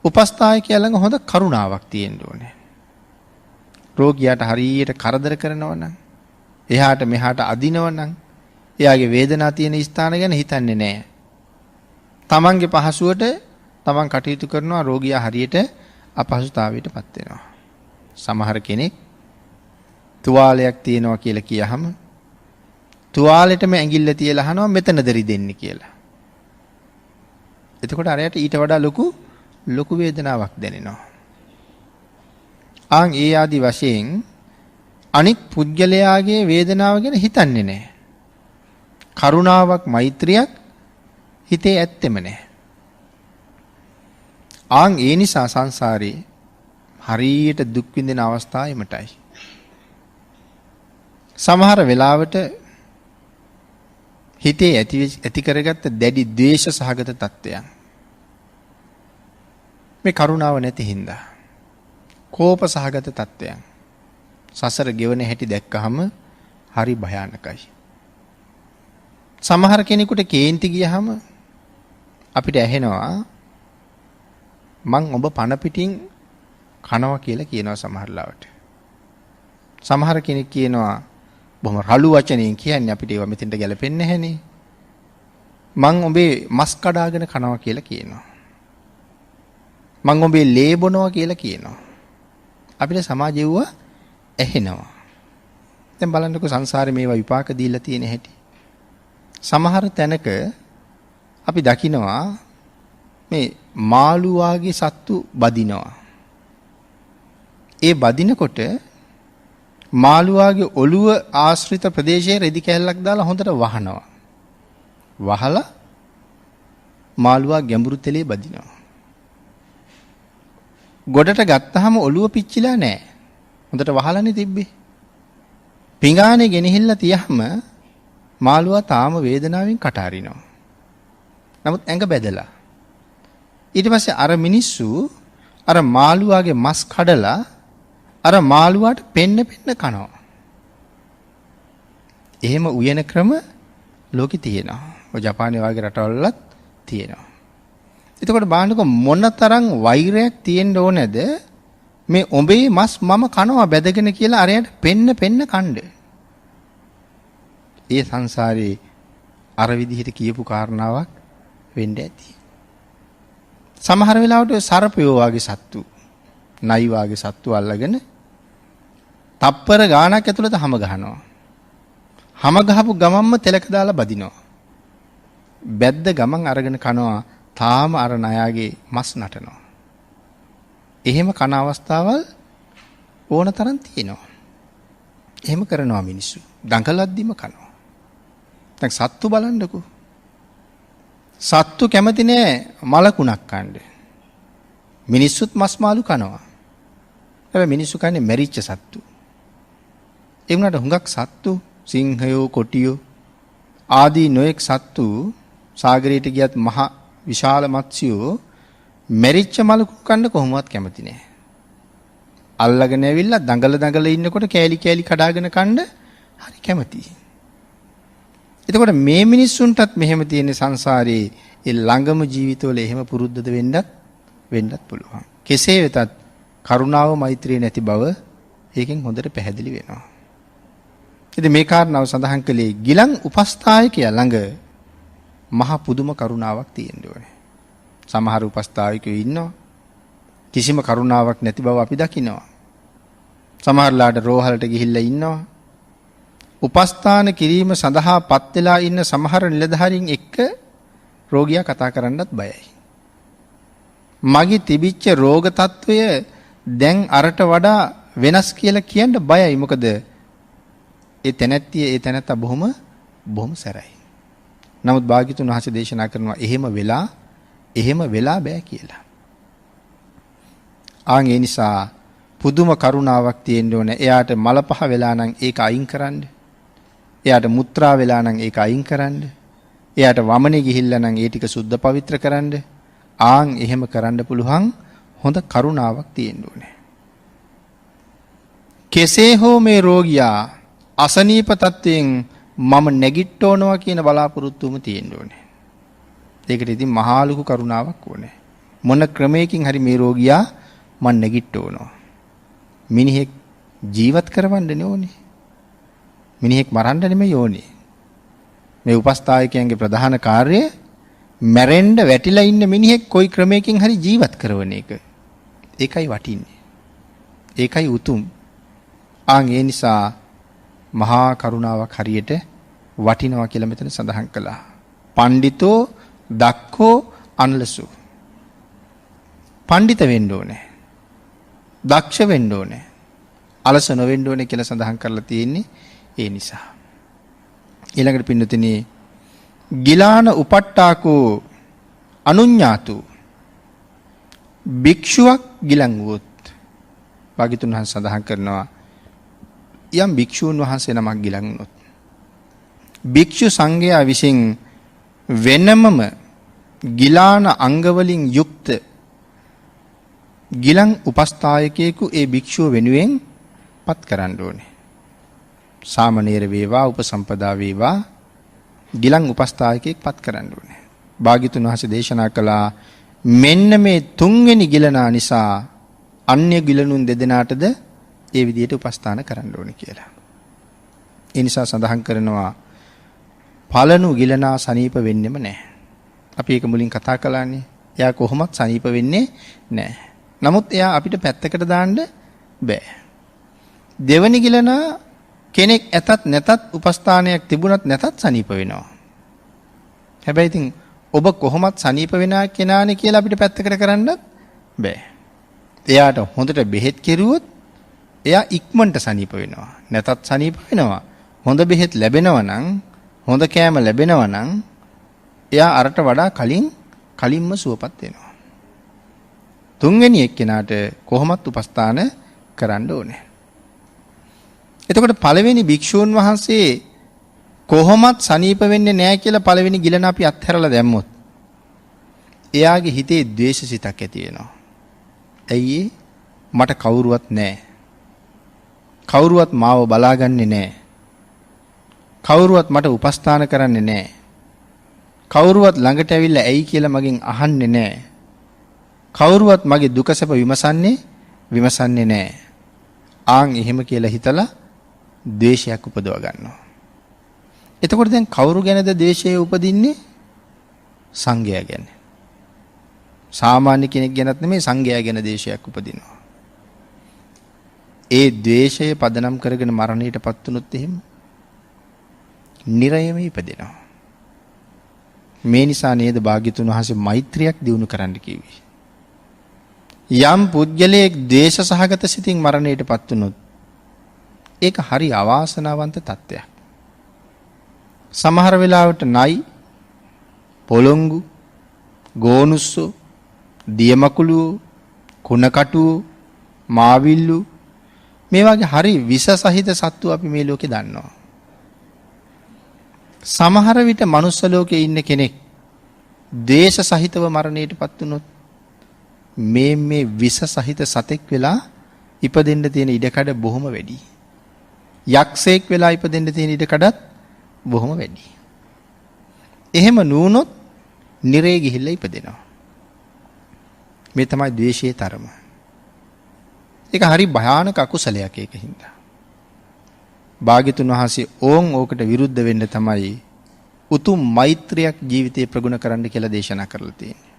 උපස්ථායකයා ළඟ හොඳ කරුණාවක් තියෙන්න ඕනේ. රෝගියාට හරියට කරදර කරනවා නම්, එහාට මෙහාට අදිනවා නම්, එයාගේ වේදනාව තියෙන ස්ථාන ගැන හිතන්නේ නැහැ. තමන්ගේ පහසුවට තමන් කටයුතු කරනවා, රෝගියා හරියට අපහසුතාවයටපත් වෙනවා. සමහර කෙනෙක් තුවාලයක් තියෙනවා කියලා කියහම තුවාලෙටම ඇඟිල්ල තියලා අහනවා මෙතනද රිදෙන්නේ කියලා. එතකොට අරයට ඊට වඩා ලොකු වේදනාවක් දැනෙනවා. ආන් ඒ ආදි වශයෙන් අනිත් පුද්ගලයාගේ වේදනාව ගැන හිතන්නේ නැහැ. කරුණාවක් මෛත්‍රියක් හිතේ ඇත්තෙම නැහැ. ආන් ඒ නිසා සංසාරේ හරියට දුක් විඳින අවස්ථා එමටයි. සමහර වෙලාවට හිතේ ඇති කරගත්ත දැඩි ද්වේෂ සහගත තත්ත්වයන් මේ කරුණාව නැති හින්දා කෝප සහගත තත්ත්වයන් සසර ගෙවන හැටි දැක්කහම හරි භයානකයි. සමහර කෙනෙකුට කේන්ති ගියහම අපිට ඇහෙනවා මං ඔබ පණ පිටින් කනවා කියලා කියනවා සමහර ලාවට. සමහර කෙනෙක් කියනවා බොහොම රළු වචනයෙන් කියන්නේ අපිට ඒවා මෙතෙන්ට ගැලපෙන්නේ නැහනේ. මං ඔබේ මස් කඩාගෙන කනවා කියලා කියනවා. මං ඔබේ ලේ බොනවා කියලා කියනවා. අපිට සමාජෙව්ව ඇහෙනවා. දැන් බලන්නකෝ සංසාරේ මේවා විපාක දීලා තියෙන හැටි. සමහර තැනක අපි දකිනවා මේ මාළු වාගේ සත්තු බදිනවා. ඒ බදිනකොට මාළුවාගේ ඔළුව ආශ්‍රිත ප්‍රදේශයේ රෙදි කැල්ලක් දාලා හොඳට වහනවා. වහලා මාළුවා ගැඹුරු තෙලේ බදිනවා. ගොඩට ගත්තාම ඔළුව පිච්චිලා නැහැ. හොඳට වහලානේ තිබ්බේ. පිඟානේ ගෙනහිල්ලා තියහම මාළුවා තාම වේදනාවෙන් කට අරිනවා. නමුත් ඇඟ බැදලා. ඊට පස්සේ අර මිනිස්සු අර මාළුවාගේ මස් කඩලා අර මාළුවාට පෙන්න කනවා. එහෙම උයන ක්‍රම ලෝකෙ තියෙනවා. ඔය ජපානයේ වගේ රටවලත් තියෙනවා. එතකොට බලන්නකො මොනතරම් වෛරයක් තියෙන්න ඕනේද මේ ඔබේ මස් මම කනවා බැදගෙන කියලා අරයට පෙන්න කණ්ඩ. ඒ සංසාරේ අර විදිහට කියපු කාරණාවක් වෙන්න ඇති. සමහර වෙලාවට සර්පයෝ වගේ සත්තු, නයි වගේ සත්තු අල්ලගෙන තප්පර ගාණක් ඇතුළත හැම ගහනවා. හැම ගහපු ගමන්ම තෙලක දාලා බදිනවා. බැද්ද ගමන් අරගෙන කනවා. තාම අර නයාගේ මස් නටනවා. එහෙම කන අවස්ථාවල් ඕන තරම් තියෙනවා. එහෙම කරනවා මිනිස්සු. දඟලද්දිම කනවා. දැන් සත්තු බලන්නකෝ. සත්තු කැමති නෑ මලකුණක් කන්න. මිනිස්සුත් මස් මාළු කනවා. හැබැයි මිනිස්සු කන්නේ මැරිච්ච සත්තු. ඒ වුණාට හුඟක් සත්තු සිංහයෝ කොටියෝ ආදී නොඑක් සත්තු සාගරයට ගියත් මහ විශාල මත්ස්‍යෝ මැරිච්ච මලකුණු කන්න කොහොමවත් කැමති නෑ. අල්ලගෙන ඇවිල්ලා දඟල ඉන්නකොට කෑලි කඩාගෙන කන්න හරි කැමතියි. එතකොට මේ මිනිස්සුන්ටත් මෙහෙම තියෙන සංසාරේ ඒ ළඟම ජීවිතවල එහෙම පුරුද්දද වෙන්නත් පුළුවන්. කෙසේ වෙතත් කරුණාව මෛත්‍රිය නැති බව ඒකෙන් හොඳට පැහැදිලි වෙනවා. ඉතින් මේ කාරණාව සඳහන් කළේ ගිලන් උපස්ථායකයා ළඟ මහ පුදුම කරුණාවක් තියෙන්න ඕනේ. සමහර උපස්ථායකයෝ ඉන්නවා කිසිම කරුණාවක් නැති බව අපි දකිනවා. සමහරලාට රෝහලට ගිහිල්ලා ඉන්නවා. උපස්ථාන කිරීම සඳහා පත් වෙලා ඉන්න සමහර නිලධාරීන් එක්ක රෝගියා කතා කරන්නත් බයයි. මගේ තිබිච්ච රෝග తত্ত্বය දැන් අරට වඩා වෙනස් කියලා කියන්න බයයි. මොකද ඒ තැනත්තා බොහොම සැරයි. නමුත් භාග්‍යතුන් වහන්සේ දේශනා කරනවා එහෙම වෙලා බෑ කියලා. ආන් ඒ නිසා පුදුම කරුණාවක් තියෙන්න ඕනේ. එයාට මල පහ වෙලා නම් ඒක අයින් කරන්න. එයාට මුත්‍රා වෙලා නම් ඒක අයින් කරන්න. එයාට වමනේ ගිහිල්ලා නම් ඒ ටික සුද්ධ පවිත්‍ර කරන්න. ආන් එහෙම කරන්න පුළුවන් හොඳ කරුණාවක් තියෙන්න ඕනේ. කෙසේ හෝ මේ රෝගියා අසනීප තත්වයෙන් මම නැගිට්ටෝනවා කියන බලාපොරොත්තුවම තියෙන්න ඕනේ. ඒකට ඉතින් මහා ලොකු කරුණාවක් ඕනේ. මොන ක්‍රමයකින් හරි මේ රෝගියා මන් නැගිට ඕනවා. මිනිහෙක් ජීවත් කරවන්න ඕනේ. මිනිහෙක් මරන්න නෙමෙයි ඕනේ. මේ උපස්ථායකයන්ගේ ප්‍රධාන කාර්යය මැරෙන්න වැටිලා ඉන්න මිනිහෙක් කොයි ක්‍රමයකින් හරි ජීවත් කරවන එක. ඒකයි වටින්නේ. ඒකයි උතුම්. ඒ නිසා මහා කරුණාවක් හරියට වටිනවා කියලා මෙතන සඳහන් කළා. පඬිතෝ දක්ඛෝ අනලසෝ. පඬිත වෙන්න ඕනේ. දක්ෂ වෙන්න ඕනේ. අලස නොවෙන්න ඕනේ කියලා සඳහන් කරලා තියෙන්නේ ඒ නිසා. ඊළඟට පින්නතුනි ගිලාන උපට්ඨාකෝ අනුඤ්ඤාතු භික්ෂුවක් ගිලන් වුවොත් භාග්‍යතුන් වහන්සේ සඳහන් කරනවා යම් භික්ෂූන් වහන්සේ නමක් ගිලන් වුණොත් භික්ෂු සංඝයා විසින් වෙනමම ගිලාන අංග වලින් යුක්ත ගිලන් උපස්ථායකයෙකු ඒ භික්ෂුව වෙනුවෙන් පත් කරන්න ඕනේ. සාමණේර වේවා උපසම්පදා වේවා ගිලන් උපස්ථායකයෙක් පත් කරන්න ඕනේ. භාග්‍යතුන් වහන්සේ දේශනා කළා මෙන්න මේ තුන්වෙනි ගිලනා නිසා අන්‍ය ගිලනුන් දෙදෙනාටද ඒ විදිහට උපස්ථාන කරන්න ඕනේ කියලා. ඒ නිසා සඳහන් කරනවා පළනු ගිලනා සනීප වෙන්නෙම නැහැ. අපි ඒක මුලින් කතා කළානේ. එයා කොහොමත් සනීප වෙන්නේ නැහැ. නමුත් එයා අපිට පැත්තකට දාන්න බෑ. දෙවනි ගිලනා කෙනෙක් ඇතත් නැතත් උපස්ථානයක් තිබුණත් නැතත් සනීප වෙනවා. හැබැයි ඉතින් ඔබ කොහොමත් සනීප වෙනා කෙනානේ කියලා අපිට පැත්තකට කරන්නත් බෑ. එයාට හොඳට බෙහෙත් කෙරුවොත් එයා ඉක්මනට සනීප වෙනවා. නැතත් සනීප වෙනවා. හොඳ බෙහෙත් ලැබෙනවා නම් හොඳ කෑම ලැබෙනවා නම් එයා අරට වඩා කලින්ම සුවපත් වෙනවා. තුන්වෙනි එක්කෙනාට කොහොමත් උපස්ථාන කරන්න ඕනේ. එතකොට පළවෙනි භික්ෂූන් වහන්සේ කොහොමත් සනීප වෙන්නේ නැහැ කියලා පළවෙනි ගිලන අපි අත්හැරලා දැම්මොත් එයාගේ හිතේ ද්වේෂසිතක් ඇති වෙනවා. ඇයි මට කවුරුවත් නැහැ. කවුරුවත් මාව බලාගන්නේ නැහැ. කවුරුවත් මට උපස්ථාන කරන්නේ නැහැ. කවුරුවත් ළඟට ඇවිල්ලා ඇයි කියලා මගෙන් අහන්නේ නැහැ. කවුරුවත් මගේ දුක සැප විමසන්නේ නැහැ. එහෙම කියලා හිතලා ද්වේෂයක් උපදව ගන්නවා. එතකොට දැන් කවුරු ගැනද ද්වේෂය උපදින්නේ? සංඝයා ගැන. සාමාන්‍ය කෙනෙක් ගැනත් නෙමෙයි සංඝයා ගැන ද්වේෂයක් උපදිනවා. ඒ ද්වේෂය පදනම් කරගෙන මරණයටපත් වුනොත් එහෙම නිරයම ඉපදෙනවා. මේ නිසා නේද භාග්‍යතුන් වහන්සේ මෛත්‍රියක් දිනු කරන්න කිව්වේ. යම් පුද්ගලයෙක් ද්වේෂ සහගත සිතින් මරණයටපත් වුනොත් ඒක හරි අවාසනාවන්ත තත්ත්වයක්. සමහර වෙලාවට නයි, පොළොංගු, ගෝනුස්සු, දියමකුළු, කුණකටු, මාවිල්ලු මේ වගේ හරි විස සහිත සත්තු අපි මේ ලෝකේ දන්නවා. සමහර විට මනුස්ස ලෝකේ ඉන්න කෙනෙක් ද්වේෂ සහිතව මරණයටපත් වුනොත් මේ විස සහිත සතෙක් වෙලා ඉපදෙන්න තියෙන ඉඩකඩ බොහොම වැඩි. යක්ෂයෙක් වෙලා ඉපදෙන්න තියෙන ඉඩකඩත් බොහොම වැඩි. එහෙම නුනොත් නිරේ ගිහිල්ලා ඉපදෙනවා. මේ තමයි ද්වේෂයේ තරම. ඒක හරි භයානක අකුසලයක් ඒකින්ද. භාග්‍යතුන් වහන්සේ ඕකට විරුද්ධ වෙන්න තමයි උතුම් මෛත්‍රියක් ජීවිතේ ප්‍රගුණ කරන්න කියලා දේශනා කරලා තියෙන්නේ.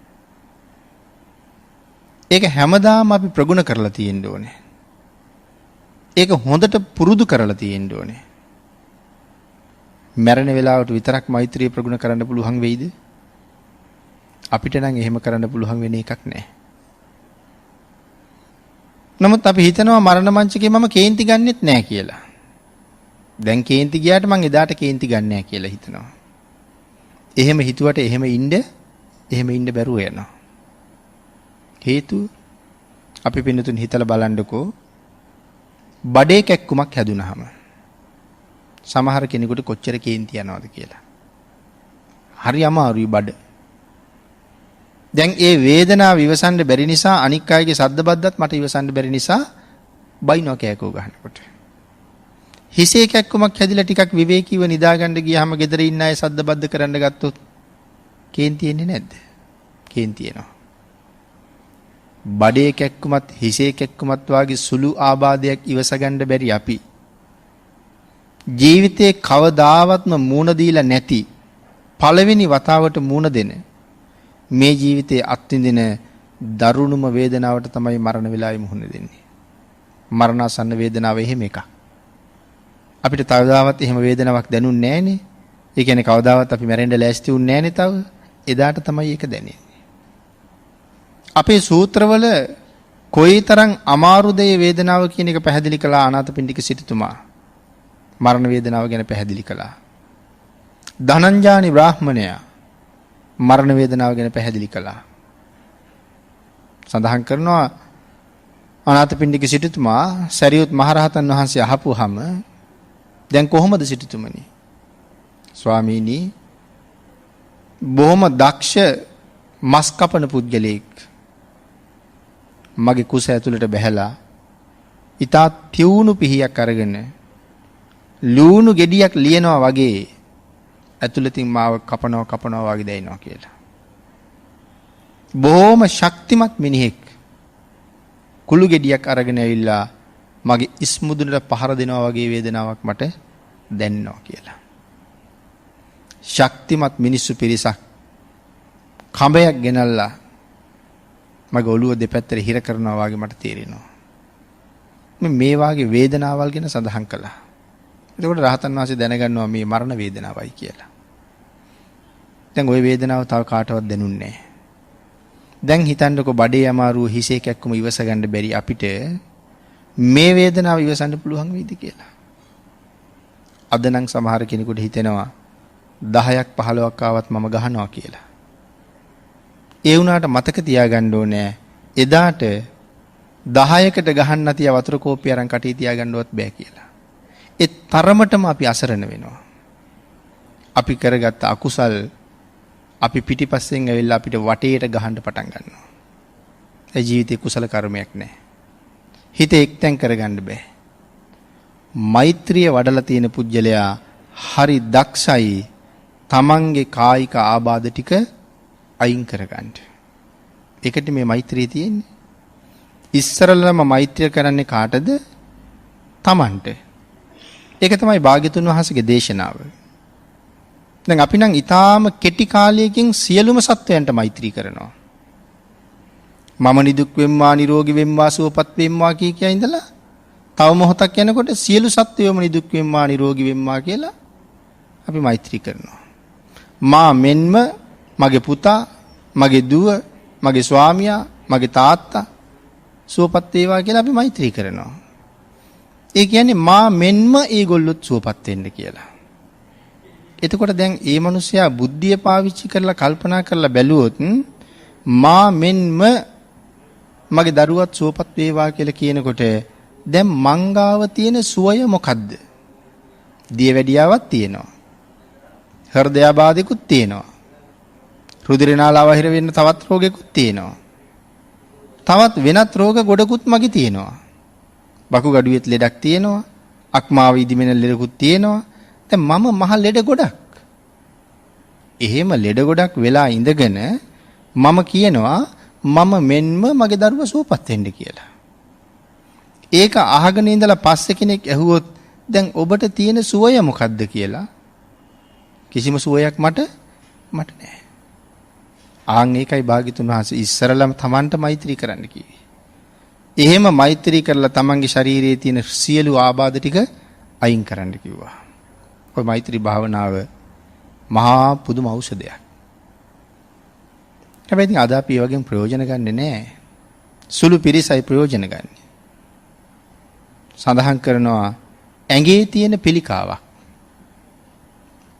ඒක හැමදාම අපි ප්‍රගුණ කරලා තියෙන්න ඕනේ. ඒක හොඳට පුරුදු කරලා තියෙන්න ඕනේ. මරණ වේලාවට විතරක් මෛත්‍රිය ප්‍රගුණ කරන්න පුළුවන් වෙයිද? අපිට නම් එහෙම කරන්න පුළුවන් වෙන එකක් නැහැ. නමුත් අපි හිතනවා මරණ මංචකේ මම කේන්ති ගන්නෙත් නැහැ කියලා. දැන් කේන්ති ගියාට මං එදාට කේන්ති ගන්න නැහැ කියලා හිතනවා. එහෙම හිතුවට එහෙම ඉන්න බැරුව යනවා. හේතුව අපි පින්නතුන් හිතලා බලන්නකෝ බඩේ කැක්කුමක් හැදුනහම සමහර කෙනෙකුට කොච්චර කේන්ති යනවද කියලා. හරි අමාරුයි බඩ. දැන් ඒ වේදනාව ඉවසන්න බැරි නිසා අනික් අයගේ සද්ද බද්දත් මට ඉවසන්න බැරි නිසා බයිනෝ කෑකෝ ගන්නකොට. හිසේ කැක්කුමක් හැදිලා ටිකක් විවේකීව නිදාගන්න ගියාම ගෙදර ඉන්න අය සද්ද බද්ද කරන්න ගත්තොත් කේන්ති එන්නේ නැද්ද? කේන්ති එනවා. බඩේ කැක්කුමත් හිසේ කැක්කුමත් වාගේ සුළු ආබාධයක් ඉවස ගන්න බැරි අපි ජීවිතේ කවදාවත්ම මූණ දීලා නැති පළවෙනි වතාවට මූණ දෙන මේ ජීවිතේ අත්විඳින දරුණුම වේදනාවට තමයි මරණ වෙලාවේ මුහුණ දෙන්නේ. මරණාසන්න වේදනාව එහෙම එකක්. අපිට තවදාවත් එහෙම වේදනාවක් දැනුන්නේ නැහනේ. ඒ කියන්නේ කවදාවත් අපි මැරෙන්න ලෑස්ති වුන්නේ නැහනේ තව. එදාට තමයි ඒක දැනෙන්නේ. අපේ සූත්‍රවල කොයිතරම් අමාරුද මේ වේදනාව කියන එක පැහැදිලි කළා අනාථපිණ්ඩික සිටුතුමා. මරණ වේදනාව ගැන පැහැදිලි කළා. ධනංජානි බ්‍රාහ්මණයා මරණ වේදනාව ගැන පැහැදිලි කළා. සඳහන් කරනවා අනාථපිණ්ඩික සිටුතුමා සරියුත් මහරහතන් වහන්සේ අහපුවාම දැන් කොහොමද සිටුතුමනි? ස්වාමීනි බොහොම දක්ෂ මස් කපන පුද්ගලෙක් මගේ කුස ඇතුළට බැහැලා ඊටා තියුණු පිහියක් අරගෙන ලූණු ගෙඩියක් ලියනවා වගේ ඇතුළතින් මාව කපනවා වගේ දැනෙනවා කියලා. බොහොම ශක්තිමත් මිනිහෙක් කුළු ගෙඩියක් අරගෙන ඇවිල්ලා මගේ ඉස්මුදුනට පහර දෙනවා වගේ වේදනාවක් මට දැනෙනවා කියලා. ශක්තිමත් මිනිස්සු පිරිසක් කඹයක් ගෙනල්ලා මගේ ඔළුව දෙපැත්තට හිර කරනවා වගේ මට තේරෙනවා. මේ වාගේ වේදනාවල් ගැන සඳහන් කළා. එතකොට රහතන් වහන්සේ දැනගන්නවා මේ මරණ වේදනාවයි කියලා. දැන් ওই වේදනාව තව කාටවත් දැනුන්නේ නැහැ. දැන් හිතන්නකො බඩේ අමාරුව හිසේ කැක්කුම ඉවස ගන්න බැරි අපිට මේ වේදනාව ඉවසන්න පුළුවන් වෙයිද කියලා. අද නම් සමහර කෙනෙකුට හිතෙනවා 10ක් 15ක් ආවත් මම ගහනවා කියලා. ඒ වුණාට මතක තියාගන්න ඕනේ එදාට 10කට ගහන්න තියා වතුර කෝප්පිය අරන් කටේ තියාගන්නවත් බෑ කියලා. ඒ තරමටම අපි අසරණ වෙනවා. අපි කරගත්ත අකුසල් අපි පිටිපස්සෙන් ඇවිල්ලා අපිට වටේට ගහන්න පටන් ගන්නවා. ඒ ජීවිතේ කුසල කර්මයක් නැහැ. හිත එක්තෙන් කරගන්න බෑ. මෛත්‍රිය වඩලා තියෙන පුජ්‍යලයා හරි දක්ෂයි තමන්ගේ කායික ආබාධ ටික අයින් කරගන්න. ඒකට මේ මෛත්‍රිය තියෙන්නේ. ඉස්සරලම මෛත්‍රිය කරන්නේ කාටද? තමන්ට. ඒක තමයි භාග්‍යතුන් වහන්සේගේ දේශනාව. දැන් අපි නම් ඊටාම කෙටි කාලයකින් සියලුම සත්වයන්ට මෛත්‍රී කරනවා. මම නිදුක් වෙම්වා නිරෝගී වෙම්වා සුවපත් වෙම්වා කිය ඉඳලා තව මොහොතක් යනකොට සියලු සත්වයෝම නිදුක් වෙම්වා නිරෝගී වෙම්වා කියලා අපි මෛත්‍රී කරනවා. මා මෙන්ම මගේ පුතා, මගේ දුව, මගේ ස්වාමියා, මගේ තාත්තා සුවපත් වේවා කියලා අපි මෛත්‍රී කරනවා. ඒ කියන්නේ මා මෙන්ම ඒගොල්ලොත් සුවපත් වෙන්න කියලා. එතකොට දැන් ඒ මිනිසයා බුද්ධිය පාවිච්චි කරලා කල්පනා කරලා බැලුවොත් මා මෙන්ම මගේ දරුවත් සුවපත් වේවා කියලා කියනකොට දැන් මංගාව තියෙන සුවය මොකද්ද? දියවැඩියාවක් තියෙනවා. හෘදයාබාධිකුත් තියෙනවා. රුධිර නාලාව හිර වෙන්න තවත් රෝගෙකුත් තියෙනවා. තවත් වෙනත් රෝග ගොඩකුත් මගේ තියෙනවා. බකු ගඩුවෙත් ලෙඩක් තියෙනවා. අක්මාව ඉදිමෙන ලෙඩකුත් තියෙනවා. දැන් මම මහ ලෙඩ ගොඩක්. එහෙම ලෙඩ ගොඩක් වෙලා ඉඳගෙන මම කියනවා මම මෙන්ම මගේ දරුවා සුවපත් වෙන්න කියලා. ඒක අහගෙන ඉඳලා පස්සේ කෙනෙක් ඇහුවොත් දැන් ඔබට තියෙන සුවය මොකද්ද කියලා කිසිම සුවයක් මට නැහැ. ආන් ඒකයි භාග්‍යතුන් වහන්සේ ඉස්සරලම තමන්ට මෛත්‍රී කරන්න කිව්වේ. එහෙම මෛත්‍රී කරලා තමන්ගේ ශරීරයේ තියෙන සියලු ආබාධ ටික අයින් කරන්න කිව්වා. ඔය මෛත්‍රී භාවනාව මහා පුදුම ඖෂධයක්. හැබැයි ඉතින් අද අපි ඒ වගේම ප්‍රයෝජන ගන්නෙ නෑ. සුළු පිරිසයි ප්‍රයෝජන ගන්න. සඳහන් කරනවා ඇඟේ තියෙන පිළිකාවක්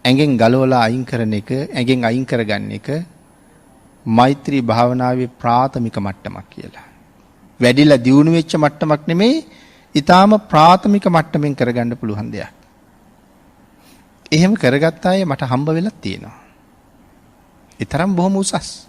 ඇඟෙන් ගලවලා අයින් කරන එක, ඇඟෙන් අයින් කරගන්න එක මෛත්‍රී භාවනාවේ ප්‍රාථමික මට්ටමක් කියලා. වැඩිලා දියුණු වෙච්ච මට්ටමක් නෙමෙයි, ඊටාම ප්‍රාථමික මට්ටමින් කරගන්න පුළුවන් දෙයක්. එහෙම කරගත්ත අය මට හම්බ වෙලා තියෙනවා. ඒ තරම් බොහොම උසස්.